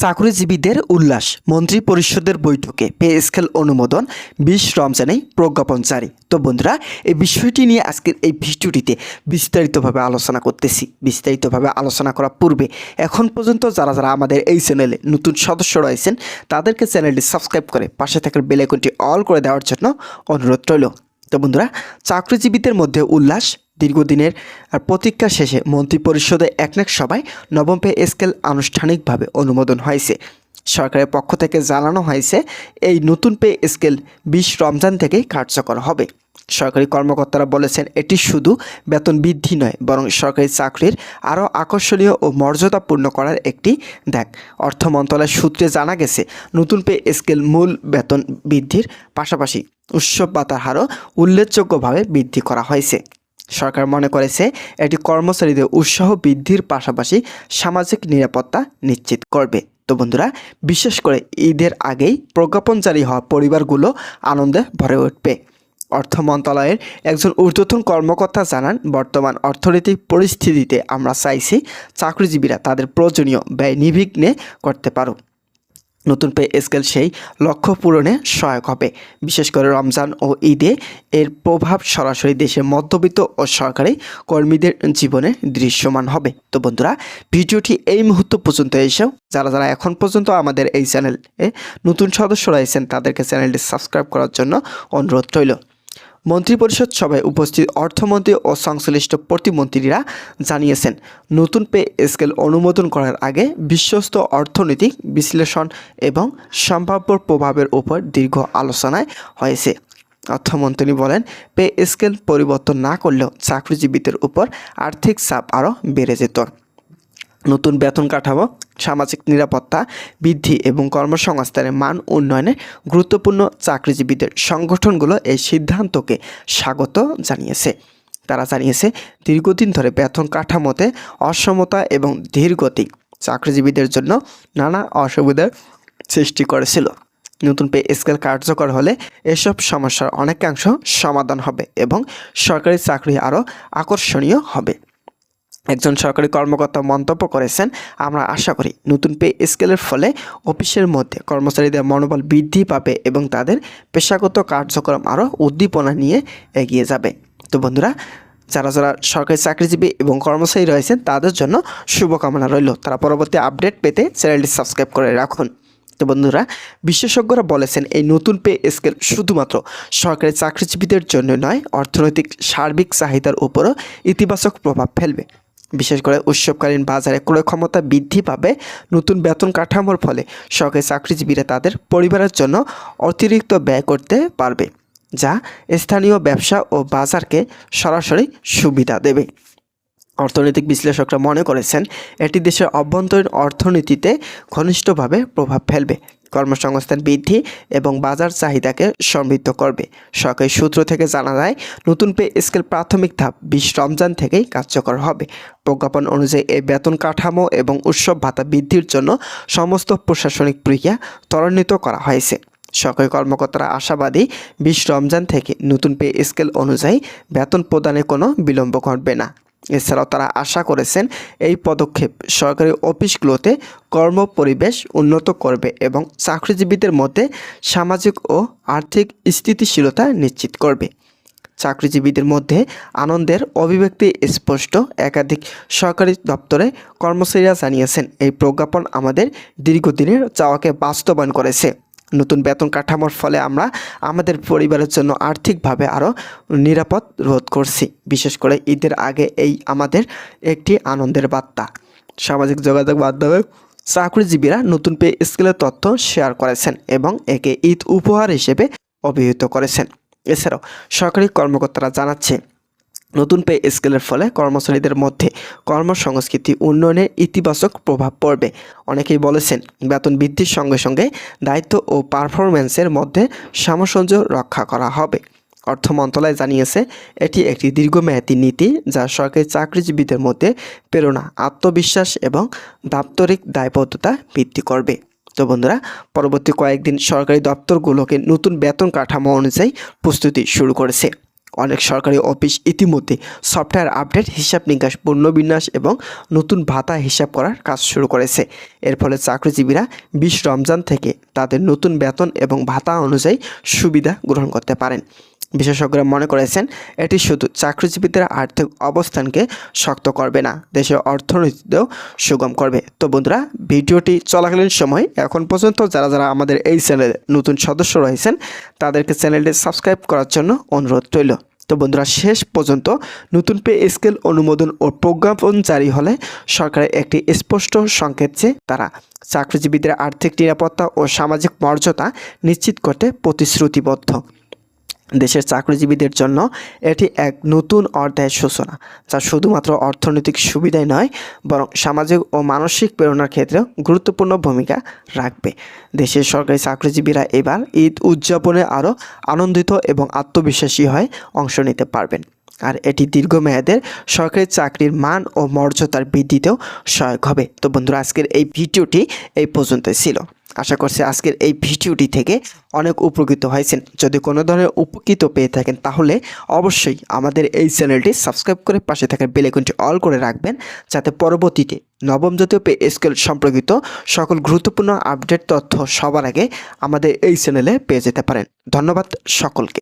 চাকরিজীবীদের উল্লাস। মন্ত্রী পরিষদের বৈঠকে পে স্কেল অনুমোদন, 20 রমজানেই প্রজ্ঞাপন জারি। তো বন্ধুরা, এই বিষয়টি নিয়ে আজকের এই ভিডিওটিতে বিস্তারিতভাবে আলোচনা করতেছি। বিস্তারিতভাবে আলোচনা করার পূর্বে এখন পর্যন্ত যারা যারা আমাদের এই চ্যানেলে নতুন সদস্য রয়েছেন তাদেরকে চ্যানেলটি সাবস্ক্রাইব করে পাশে থাকার বেল আইকনটি অল করে দেওয়ার জন্য অনুরোধ রইল। তো বন্ধুরা, চাকরিজীবীদের মধ্যে উল্লাস। দীর্ঘদিনের প্রতীক্ষা শেষে মন্ত্রিপরিষদে একনেক সভায় নবম পে স্কেল আনুষ্ঠানিকভাবে অনুমোদন হয়েছে। সরকারের পক্ষ থেকে জানানো হয়েছে এই নতুন পে স্কেল 20 রমজান থেকেই কার্যকর হবে। সরকারি কর্মকর্তারা বলেছেন এটি শুধু বেতন বৃদ্ধি নয়, বরং সরকারি চাকরির আরও আকর্ষণীয় ও মর্যাদাপূর্ণ করার একটি দেখ। অর্থ মন্ত্রণালয়ের সূত্রে জানা গেছে, নতুন পে স্কেল মূল বেতন বৃদ্ধির পাশাপাশি উৎসব ভাতার হারও উল্লেখযোগ্যভাবে বৃদ্ধি করা হয়েছে। সরকার মনে করেছে এটি কর্মচারীদের উৎসাহ বৃদ্ধির পাশাপাশি সামাজিক নিরাপত্তা নিশ্চিত করবে। তো বন্ধুরা, বিশেষ করে ঈদের আগেই প্রজ্ঞাপন জারি হওয়া পরিবারগুলো আনন্দে ভরে উঠবে। অর্থ মন্ত্রণালয়ের একজন ঊর্ধ্বতন কর্মকর্তা জানান, বর্তমান অর্থনৈতিক পরিস্থিতিতে আমরা চাইছি চাকরিজীবীরা তাদের প্রয়োজনীয় ব্যয় নির্বিঘ্নে করতে পারুক। নতুন পে স্কেল সেই লক্ষ্য পূরণে সহায়ক হবে। বিশেষ করে রমজান ও ঈদে এর প্রভাব সরাসরি দেশের মধ্যবিত্ত ও সরকারি কর্মীদের জীবনে দৃশ্যমান হবে। তো বন্ধুরা, ভিডিওটি এই মুহূর্ত পর্যন্ত এসেও যারা যারা এখন পর্যন্ত আমাদের এই চ্যানেলে নতুন সদস্য রয়েছেন তাদেরকে চ্যানেলটি সাবস্ক্রাইব করার জন্য অনুরোধ রইল। মন্ত্রিপরিষদ সভায় উপস্থিত অর্থমন্ত্রী ও সংশ্লিষ্ট প্রতিমন্ত্রীরা জানিয়েছেন, নতুন পে স্কেল অনুমোদন করার আগে বিশ্বস্ত অর্থনৈতিক বিশ্লেষণ এবং সম্ভাব্য প্রভাবের উপর দীর্ঘ আলোচনায় হয়েছে। অর্থমন্ত্রী বলেন, পে স্কেল পরিবর্তন না করলেও চাকরিজীবীদের উপর আর্থিক চাপ আরও বেড়ে যেত। নতুন বেতন কাঠামো, সামাজিক নিরাপত্তা বৃদ্ধি এবং কর্মসংস্থানের মান উন্নয়নে গুরুত্বপূর্ণ। চাকরিজীবীদের সংগঠনগুলো এই সিদ্ধান্তকে স্বাগত জানিয়েছে। তারা জানিয়েছে, দীর্ঘদিন ধরে বেতন কাঠামোতে অসমতা এবং ধীরগতি চাকরিজীবীদের জন্য নানা অসুবিধার সৃষ্টি করেছিল। নতুন পে স্কেল কার্যকর হলে এসব সমস্যার অনেকাংশ সমাধান হবে এবং সরকারি চাকরি আরও আকর্ষণীয় হবে। একজন সরকারি কর্মকর্তা মন্তব্য করেছেন, আমরা আশা করি নতুন পে স্কেলের ফলে অফিসের মধ্যে কর্মচারীদের মনোবল বৃদ্ধি পাবে এবং তাদের পেশাগত কার্যক্রম আরও উদ্দীপনা নিয়ে এগিয়ে যাবে। তো বন্ধুরা, যারা যারা সরকারি চাকরিজীবী এবং কর্মচারী রয়েছেন তাদের জন্য শুভকামনা রইল। তারা পরবর্তী আপডেট পেতে চ্যানেলটি সাবস্ক্রাইব করে রাখুন। তো বন্ধুরা, বিশেষজ্ঞরা বলেছেন এই নতুন পে স্কেল শুধুমাত্র সরকারি চাকরিজীবীদের জন্য নয়, অর্থনৈতিক সার্বিক চাহিদার উপরও ইতিবাচক প্রভাব ফেলবে। বিশেষ করে উৎসবকালীন বাজারে ক্রয় ক্ষমতা বৃদ্ধি পাবে। নতুন বেতন কাঠামোর ফলে সরকারি চাকরিজীবীরা তাদের পরিবারের জন্য অতিরিক্ত ব্যয় করতে পারবে, যা স্থানীয় ব্যবসা ও বাজারকে সরাসরি সুবিধা দেবে। অর্থনৈতিক বিশ্লেষকরা মনে করেছেন এটি দেশের অভ্যন্তরীণ অর্থনীতিতে ঘনিষ্ঠভাবে প্রভাব ফেলবে, কর্মসংস্থান বৃদ্ধি এবং বাজার চাহিদাকে সমৃদ্ধ করবে। সরকারি সূত্র থেকে জানা যায়, নতুন পে স্কেল প্রাথমিক ধাপ 20 রমজান থেকেই কার্যকর হবে। প্রজ্ঞাপন অনুযায়ী এই বেতন কাঠামো এবং উৎসব ভাতা বৃদ্ধির জন্য সমস্ত প্রশাসনিক প্রক্রিয়া ত্বরান্বিত করা হয়েছে। সরকারি কর্মকর্তারা আশাবাদী, 20 রমজান থেকে নতুন পে স্কেল অনুযায়ী বেতন প্রদানে কোনো বিলম্ব ঘটবে না। এছাড়াও তারা আশা করেছেন এই পদক্ষেপ সরকারি অফিসগুলোতে কর্ম পরিবেশ উন্নত করবে এবং চাকরিজীবীদের মধ্যে সামাজিক ও আর্থিক স্থিতিশীলতা নিশ্চিত করবে। চাকরিজীবীদের মধ্যে আনন্দের অভিব্যক্তি স্পষ্ট। একাধিক সরকারি দপ্তরে কর্মচারীরা জানিয়েছেন, এই প্রজ্ঞাপন আমাদের দীর্ঘদিনের চাওয়াকে বাস্তবায়ন করেছে। নতুন বেতন কাঠামোর ফলে আমরা আমাদের পরিবারের জন্য আর্থিকভাবে আরও নিরাপদ বোধ করছি। বিশেষ করে ঈদের আগে এই আমাদের একটি আনন্দের বার্তা। সামাজিক যোগাযোগ মাধ্যমে চাকরিজীবীরা নতুন পে স্কেলের তথ্য শেয়ার করেছেন এবং একে ঈদ উপহার হিসেবে অভিহিত করেছেন। এছাড়াও সরকারি কর্মকর্তারা জানাচ্ছে, নতুন পে স্কেলের ফলে কর্মচারীদের মধ্যে কর্মসংস্কৃতি উন্নয়নের ইতিবাচক প্রভাব পড়বে। অনেকেই বলেছেন, বেতন বৃদ্ধির সঙ্গে সঙ্গে দায়িত্ব ও পারফরম্যান্সের মধ্যে সামঞ্জস্য রক্ষা করা হবে। অর্থ মন্ত্রণালয় জানিয়েছে, এটি একটি দীর্ঘমেয়াদী নীতি যা সরকারি চাকরিজীবীদের মধ্যে প্রেরণা, আত্মবিশ্বাস এবং দাপ্তরিক দায়বদ্ধতা বৃদ্ধি করবে। তো বন্ধুরা, পরবর্তী কয়েকদিন সরকারি দপ্তরগুলোকে নতুন বেতন কাঠামো অনুযায়ী প্রস্তুতি শুরু করেছে। অনেক সরকারি অফিস ইতিমধ্যে সফটওয়্যার আপডেট, হিসাব নিকাশ, পুনর্বিন্যাস এবং নতুন ভাতা হিসাব করার কাজ শুরু করেছে। এর ফলে চাকরিজীবীরা 20 রমজান থেকে তাদের নতুন বেতন এবং ভাতা অনুযায়ী সুবিধা গ্রহণ করতে পারেন। বিশেষজ্ঞরা মনে করেছেন এটি শুধু চাকরিজীবীদের আর্থিক অবস্থানকে শক্ত করবে না, দেশের অর্থনীতিতেও সুগম করবে। তো বন্ধুরা, ভিডিওটি চলাকালীন সময় এখন পর্যন্ত যারা আমাদের এই চ্যানেলে নতুন সদস্য রয়েছেন তাদেরকে চ্যানেলটি সাবস্ক্রাইব করার জন্য অনুরোধ রইল। তো বন্ধুরা, শেষ পর্যন্ত নতুন পে স্কেল অনুমোদন ও প্রজ্ঞাপন জারি হলে সরকারের একটি স্পষ্ট সংকেত যে তারা চাকরিজীবীদের আর্থিক নিরাপত্তা ও সামাজিক মর্যাদা নিশ্চিত করতে প্রতিশ্রুতিবদ্ধ। দেশের চাকরিজীবীদের জন্য এটি এক নতুন অধ্যায়ের সূচনা, যা শুধুমাত্র অর্থনৈতিক সুবিধাই নয় বরং সামাজিক ও মানসিক প্রেরণার ক্ষেত্রেও গুরুত্বপূর্ণ ভূমিকা রাখবে। দেশের সরকারি চাকরিজীবীরা এবার ঈদ উদযাপনে আরও আনন্দিত এবং আত্মবিশ্বাসী হয়ে অংশ নিতে পারবেন, আর এটি দীর্ঘমেয়াদের সরকারি চাকরির মান ও মর্যাদার বৃদ্ধিতেও সহায়ক হবে। তো বন্ধুরা, আজকের এই ভিডিওটি এই পর্যন্তই ছিল। আশা করছি আজকের এই ভিডিওটি থেকে অনেক উপকৃত হয়েছেন। যদি কোনো ধরনের উপকৃত পেয়ে থাকেন তাহলে অবশ্যই আমাদের এই চ্যানেলটি সাবস্ক্রাইব করে পাশে থাকা বেল আইকনটি অল করে রাখবেন, যাতে পরবর্তীতে নবম জাতীয় পে স্কেল সম্পর্কিত সকল গুরুত্বপূর্ণ আপডেট তথ্য সবার আগে আমাদের এই চ্যানেলে পেয়ে যেতে পারেন। ধন্যবাদ সকলকে।